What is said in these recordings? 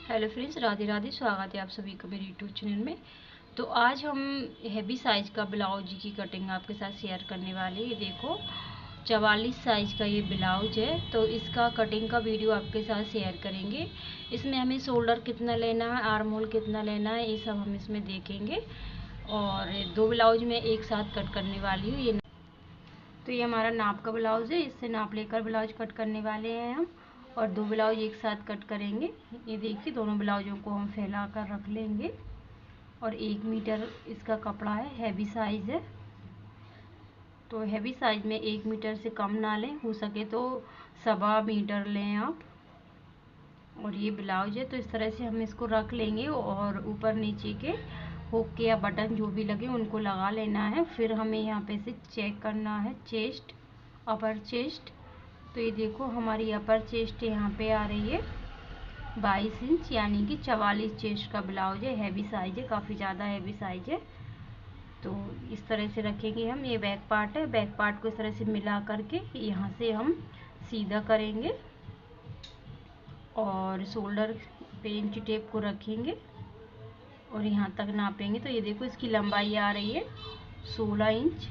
Hello friends, Radhe Radhe. स्वागत है आप सभी का मेरे यूट्यूब चैनल में। तो आज हम हैवी साइज़ का ब्लाउज की कटिंग आपके साथ शेयर करने वाले हैं। ये देखो 44 साइज़ का ये ब्लाउज है, तो इसका कटिंग का वीडियो आपके साथ शेयर करेंगे। इसमें हमें शोल्डर कितना लेना है, आर्म होल कितना लेना है, ये सब हम इसमें देखेंगे। और दो ब्लाउज में एक साथ कट करने वाली हूँ। ये हमारा नाप का ब्लाउज है, इससे नाप लेकर ब्लाउज कट करने वाले हैं हम। और दो ब्लाउज एक साथ कट करेंगे। ये देखिए दोनों ब्लाउजों को हम फैला कर रख लेंगे। और 1 मीटर इसका कपड़ा है, हैवी साइज़ है। तो हैवी साइज़ में 1 मीटर से कम ना लें, हो सके तो 1.25 मीटर लें आप। और ये ब्लाउज है, तो इस तरह से हम इसको रख लेंगे। और ऊपर नीचे के हुक या बटन जो भी लगे उनको लगा लेना है। फिर हमें यहाँ पे से चेक करना है चेस्ट, अपर चेस्ट। तो ये देखो हमारी अपर चेस्ट यहाँ पे आ रही है 22 इंच, यानी कि 44 चेस्ट का ब्लाउज है। हैवी साइज है, काफ़ी ज़्यादा हैवी साइज है। तो इस तरह से रखेंगे हम। ये बैक पार्ट है, बैक पार्ट को इस तरह से मिला करके यहाँ से हम सीधा करेंगे और शोल्डर पे इंच टेप को रखेंगे और यहाँ तक नापेंगे। तो ये देखो इसकी लंबाई आ रही है 16 इंच।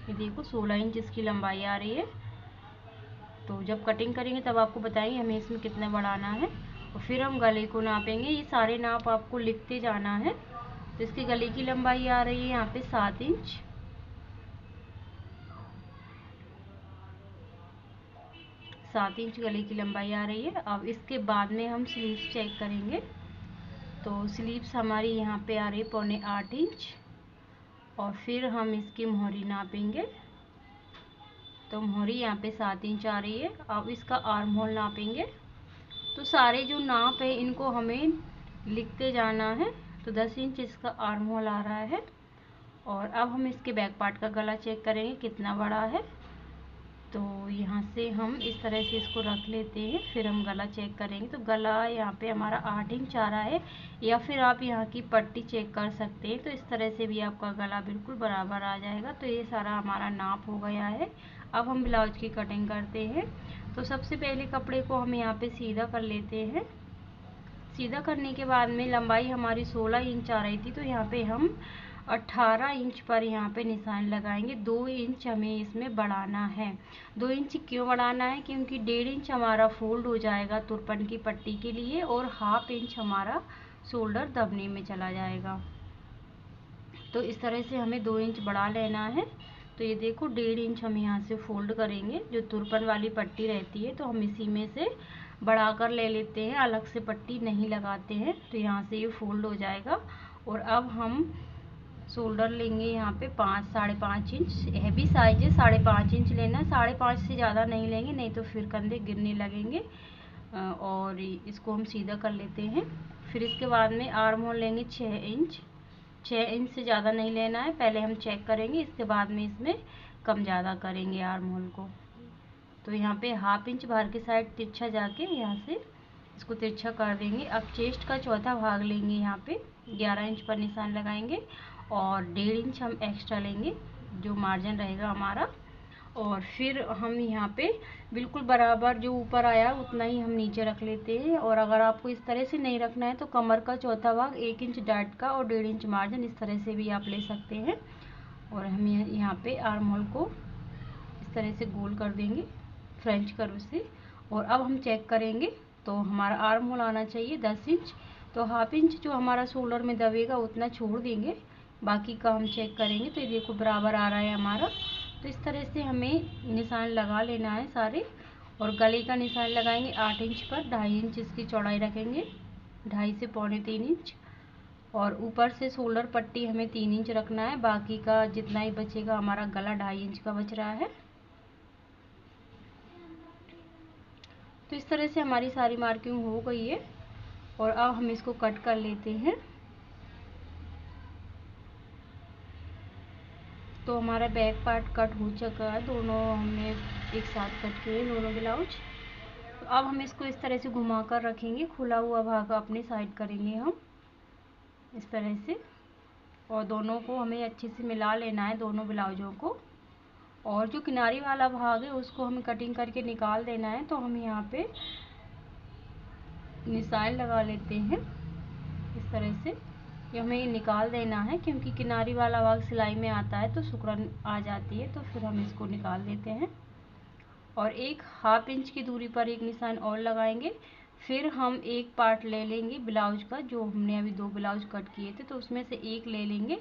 ये देखो 16 इंच इसकी लंबाई आ रही है। तो जब कटिंग करेंगे तब आपको बताएंगे हमें इसमें कितना बढ़ाना है। और फिर हम गले को नापेंगे। ये सारे नाप आपको लिखते जाना है। तो इसकी गले की लंबाई आ रही है यहाँ पे 7 इंच। 7 इंच गले की लंबाई आ रही है। अब इसके बाद में हम स्लीव्स चेक करेंगे। तो स्लीव्स हमारी यहाँ पे आ रही है 7.25 इंच। और फिर हम इसकी मोहरी नापेंगे। तो मोहरी यहाँ पे 7 इंच आ रही है। अब इसका आर्म होल नापेंगे। तो सारे जो नाप है इनको हमें लिखते जाना है। तो 10 इंच इसका आर्म होल आ रहा है। और अब हम इसके बैक पार्ट का गला चेक करेंगे कितना बड़ा है। तो यहाँ से हम इस तरह से इसको रख लेते हैं, फिर हम गला चेक करेंगे। तो गला यहाँ पे हमारा 8 इंच आ रहा है। या फिर आप यहाँ की पट्टी चेक कर सकते हैं। तो इस तरह से भी आपका गला बिल्कुल बराबर आ जाएगा। तो ये सारा हमारा नाप हो गया है। अब हम ब्लाउज की कटिंग करते हैं। तो सबसे पहले कपड़े को हम यहाँ पे सीधा कर लेते हैं। सीधा करने के बाद में लंबाई हमारी 16 इंच आ रही थी, तो यहाँ पे हम 18 इंच पर यहाँ पे निशान लगाएंगे। 2 इंच हमें इसमें बढ़ाना है। 2 इंच क्यों बढ़ाना है? क्योंकि 1.5 इंच हमारा फोल्ड हो जाएगा तुरपन की पट्टी के लिए और 1/2 इंच हमारा शोल्डर दबने में चला जाएगा। तो इस तरह से हमें 2 इंच बढ़ा लेना है। तो ये देखो 1.5 इंच हम यहाँ से फोल्ड करेंगे। जो तुरपन वाली पट्टी रहती है तो हम इसी में से बढ़ाकर ले लेते हैं, अलग से पट्टी नहीं लगाते हैं। तो यहाँ से ये फोल्ड हो जाएगा। और अब हम शोल्डर लेंगे यहाँ पे 5-5.5 इंच। हैवी साइज है, 5.5 इंच लेना है। 5.5 से ज़्यादा नहीं लेंगे, नहीं तो फिर कंधे गिरने लगेंगे। और इसको हम सीधा कर लेते हैं। फिर इसके बाद में आर्म होल लेंगे 6 इंच। 6 इंच से ज़्यादा नहीं लेना है। पहले हम चेक करेंगे, इसके बाद में इसमें कम ज़्यादा करेंगे आर्म होल को। तो यहाँ पे 1/2 इंच बाहर की साइड तिरछा जाके यहाँ से इसको तिरछा कर देंगे। अब चेस्ट का चौथा भाग लेंगे, यहाँ पे 11 इंच पर निशान लगाएंगे। और 1.5 इंच हम एक्स्ट्रा लेंगे, जो मार्जिन रहेगा हमारा। और फिर हम यहाँ पे बिल्कुल बराबर जो ऊपर आया उतना ही हम नीचे रख लेते हैं। और अगर आपको इस तरह से नहीं रखना है तो कमर का चौथा भाग 1 इंच डाट का और 1.5 इंच मार्जिन, इस तरह से भी आप ले सकते हैं। और हम यहाँ पे आर्म होल को इस तरह से गोल कर देंगे फ्रेंच कर्व से। और अब हम चेक करेंगे। तो हमारा आर्म होल आना चाहिए 10 इंच। तो 1/2 इंच जो हमारा शोल्डर में दबेगा उतना छोड़ देंगे, बाकी का हम चेक करेंगे। तो ये देखो बराबर आ रहा है हमारा। तो इस तरह से हमें निशान लगा लेना है सारे। और गले का निशान लगाएंगे 8 इंच पर। 2.5 इंच इसकी चौड़ाई रखेंगे, 2.5 से 2.25 इंच। और ऊपर से शोल्डर पट्टी हमें 3 इंच रखना है। बाकी का जितना ही बचेगा, हमारा गला 2.5 इंच का बच रहा है। तो इस तरह से हमारी सारी मार्किंग हो गई है। और अब हम इसको कट कर लेते हैं। तो हमारा बैक पार्ट कट हो चुका है, दोनों हमने एक साथ कट किए दोनों ब्लाउज। तो अब हम इसको इस तरह से घुमा कर रखेंगे, खुला हुआ भाग अपनी साइड करेंगे हम इस तरह से। और दोनों को हमें अच्छे से मिला लेना है, दोनों ब्लाउजों को। और जो किनारी वाला भाग है उसको हमें कटिंग करके निकाल देना है। तो हम यहाँ पे निशान लगा लेते हैं इस तरह से। ये हमें निकाल देना है क्योंकि किनारी वाला भाग सिलाई में आता है तो सिकुड़न आ जाती है, तो फिर हम इसको निकाल देते हैं। और एक 1/2 इंच की दूरी पर एक निशान और लगाएंगे। फिर हम एक पार्ट ले लेंगे ब्लाउज का, जो हमने अभी 2 ब्लाउज कट किए थे, तो उसमें से एक ले लेंगे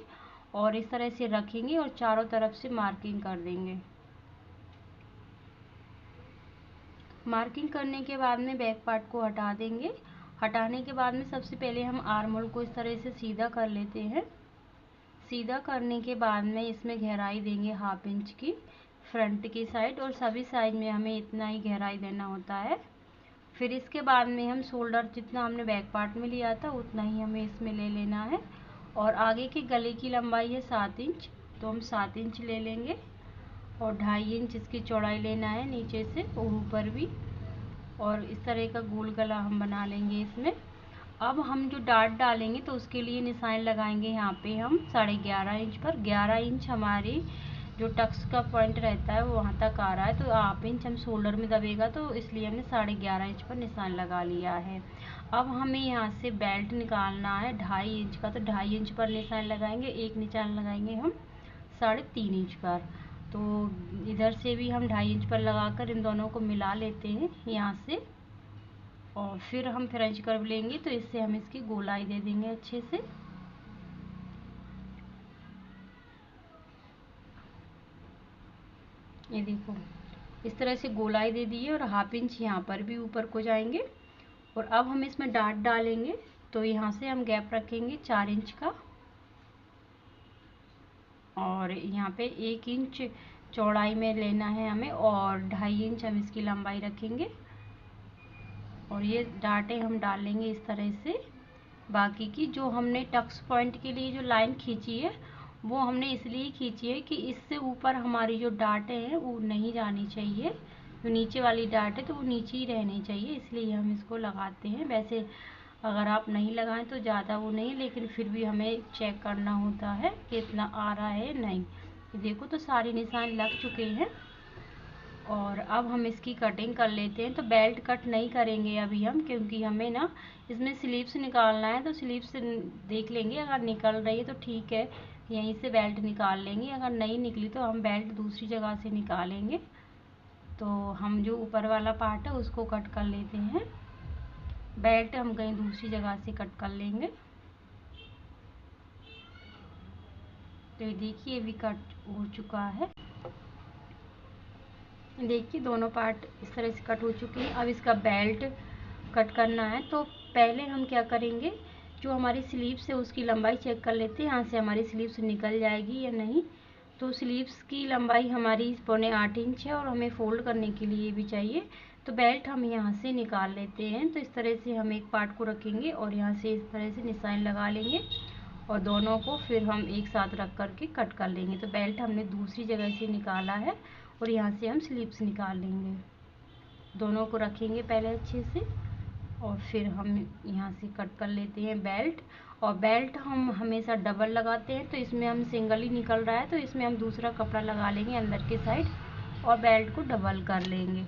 और इस तरह से रखेंगे और चारों तरफ से मार्किंग कर देंगे। मार्किंग करने के बाद में बैक पार्ट को हटा देंगे। हटाने के बाद में सबसे पहले हम आर्म होल को इस तरह से सीधा कर लेते हैं। सीधा करने के बाद में इसमें गहराई देंगे 1/2 इंच की फ्रंट की साइड, और सभी साइड में हमें इतना ही गहराई देना होता है। फिर इसके बाद में हम शोल्डर जितना हमने बैक पार्ट में लिया था उतना ही हमें इसमें ले लेना है। और आगे के गले की लंबाई है 7 इंच, तो हम 7 इंच ले लेंगे और 2.5 इंच इसकी चौड़ाई लेना है नीचे से और ऊपर भी। और इस तरह का गोल गला हम बना लेंगे इसमें। अब हम जो डाट डालेंगे तो उसके लिए निशान लगाएंगे यहाँ पे हम 11.5 इंच पर। 11 इंच हमारी जो टक्स का पॉइंट रहता है वो वहाँ तक आ रहा है, तो 1/2 इंच हम शोल्डर में दबेगा, तो इसलिए हमने 11.5 इंच पर निशान लगा लिया है। अब हमें यहाँ से बेल्ट निकालना है 2.5 इंच का, तो 2.5 इंच पर निशान लगाएंगे। एक निशान लगाएंगे हम 3.5 इंच पर। तो इधर से भी हम 2.5 इंच पर लगाकर इन दोनों को मिला लेते हैं यहाँ से, और फिर हम फ्रेंच कर्व लेंगे, तो इससे हम इसकी गोलाई दे देंगे अच्छे से। ये देखो इस तरह से गोलाई दे दी है और 1/2 इंच यहाँ पर भी ऊपर को जाएंगे। और अब हम इसमें डाट डालेंगे, तो यहाँ से हम गैप रखेंगे 4 इंच का, और यहाँ पे 1 इंच चौड़ाई में लेना है हमें, और 2.5 इंच हम इसकी लंबाई रखेंगे। और ये डाटें हम डाल लेंगे इस तरह से। बाकी की जो हमने टक्स पॉइंट के लिए जो लाइन खींची है वो हमने इसलिए खींची है कि इससे ऊपर हमारी जो डाटें हैं वो नहीं जानी चाहिए। जो नीचे वाली डाट है तो वो नीचे ही रहनी चाहिए, इसलिए हम इसको लगाते हैं। वैसे अगर आप नहीं लगाएं तो ज़्यादा वो नहीं, लेकिन फिर भी हमें चेक करना होता है कि इतना आ रहा है नहीं। देखो तो सारे निशान लग चुके हैं। और अब हम इसकी कटिंग कर लेते हैं। तो बेल्ट कट नहीं करेंगे अभी हम, क्योंकि हमें ना इसमें स्लीव्स निकालना है, तो स्लीव्स देख लेंगे, अगर निकल रही है तो ठीक है, यहीं से बेल्ट निकाल लेंगे। अगर नहीं निकली तो हम बेल्ट दूसरी जगह से निकालेंगे। तो हम जो ऊपर वाला पार्ट है उसको कट कर लेते हैं, बेल्ट हम कहीं दूसरी जगह से कट कर लेंगे। तो ये देखिए अभी कट हो चुका है। देखिए दोनों पार्ट इस तरह से कट हो चुके हैं। अब इसका बेल्ट कट करना है, तो पहले हम क्या करेंगे, जो हमारी स्लीव्स है उसकी लंबाई चेक कर लेते हैं, यहाँ से हमारी स्लीव्स निकल जाएगी या नहीं। तो स्लीव्स की लंबाई हमारी 7.25 इंच है और हमें फोल्ड करने के लिए भी चाहिए। तो बेल्ट हम यहाँ से निकाल लेते हैं। तो इस तरह से हम एक पार्ट को रखेंगे और यहाँ से इस तरह से निशान लगा लेंगे, और दोनों को फिर हम एक साथ रख करके कट कर लेंगे। तो बेल्ट हमने दूसरी जगह से निकाला है और यहाँ से हम स्लीव्स निकाल लेंगे। दोनों को रखेंगे पहले अच्छे से, और फिर हम यहाँ से कट कर लेते हैं बेल्ट। और बेल्ट हम हमेशा डबल लगाते हैं, तो इसमें हम सिंगल ही निकल रहा है, तो इसमें हम दूसरा कपड़ा लगा लेंगे अंदर के साइड और बेल्ट को डबल कर लेंगे।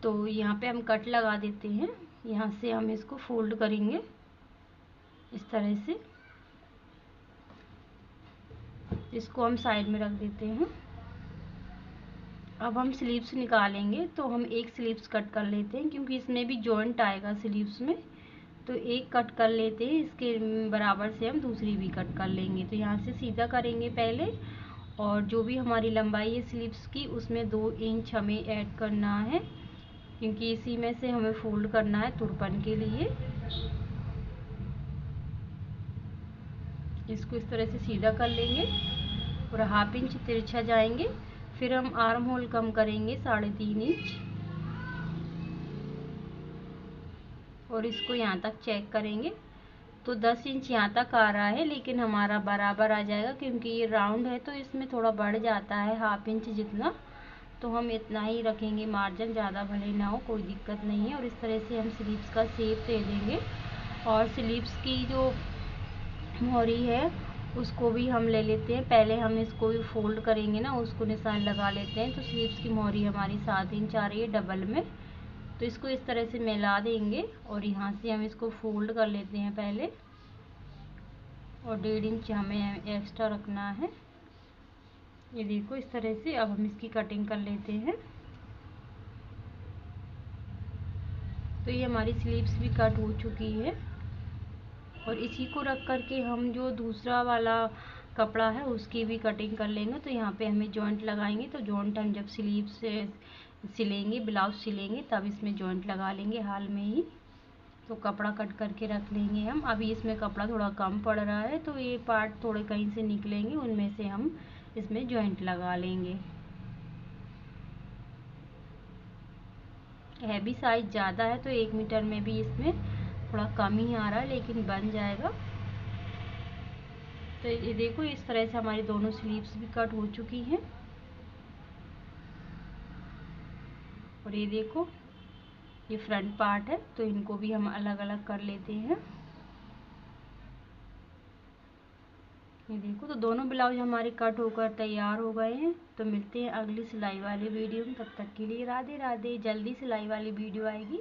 तो यहाँ पे हम कट लगा देते हैं। यहाँ से हम इसको फोल्ड करेंगे इस तरह से, इसको हम साइड में रख देते हैं। अब हम स्लीव्स निकालेंगे, तो हम एक स्लीव्स कट कर लेते हैं, क्योंकि इसमें भी जॉइंट आएगा स्लीव्स में। तो एक कट कर लेते हैं, इसके बराबर से हम दूसरी भी कट कर लेंगे। तो यहाँ से सीधा करेंगे पहले, और जो भी हमारी लंबाई है स्लीव्स की उसमें 2 इंच हमें ऐड करना है, क्योंकि इसी में से हमें फोल्ड करना है तुरपन के लिए। इसको इस तरह से सीधा कर लेंगे और 1/2 इंच तिरछा जाएंगे। फिर हम आर्म होल कम करेंगे 3.5 इंच, और इसको यहाँ तक चेक करेंगे। तो 10 इंच यहाँ तक आ रहा है, लेकिन हमारा बराबर आ जाएगा, क्योंकि ये राउंड है तो इसमें थोड़ा बढ़ जाता है 1/2 इंच जितना। तो हम इतना ही रखेंगे मार्जिन, ज़्यादा भले ना हो, कोई दिक्कत नहीं है। और इस तरह से हम स्लीव्स का शेप दे देंगे। और स्लीव्स की जो मोहरी है उसको भी हम ले लेते हैं। पहले हम इसको भी फोल्ड करेंगे ना, उसको निशान लगा लेते हैं। तो स्लीव्स की मोहरी हमारी 7 इंच आ रही है डबल में, तो इसको इस तरह से मिला देंगे और यहाँ से हम इसको फोल्ड कर लेते हैं पहले, और 1.5 इंच हमें एक्स्ट्रा रखना है। ये देखो इस तरह से। अब हम इसकी कटिंग कर लेते हैं। तो ये हमारी स्लीव्स भी कट हो चुकी है, और इसी को रख कर के हम जो दूसरा वाला कपड़ा है उसकी भी कटिंग कर लेंगे। तो यहाँ पे हमें जॉइंट लगाएंगे, तो जॉइंट हम जब स्लीव से सिलेंगे, ब्लाउज सिलेंगे, तब इसमें जॉइंट लगा लेंगे हाल में ही। तो कपड़ा कट करके रख लेंगे हम। अभी इसमें कपड़ा थोड़ा कम पड़ रहा है, तो ये पार्ट थोड़े कहीं से निकलेंगे, उनमें से हम इसमें जॉइंट लगा लेंगे। हैवी साइज ज़्यादा है तो 1 मीटर में भी इसमें थोड़ा कम ही आ रहा है, लेकिन बन जाएगा। तो ये देखो इस तरह से हमारी दोनों स्लीव्स भी कट हो चुकी हैं। और ये देखो ये फ्रंट पार्ट है, तो इनको भी हम अलग अलग कर लेते हैं। ये देखो, तो दोनों ब्लाउज हमारे कट होकर तैयार हो गए हैं। तो मिलते हैं अगली सिलाई वाली वीडियो में। तब तक के लिए राधे राधे। जल्दी सिलाई वाली वीडियो आएगी।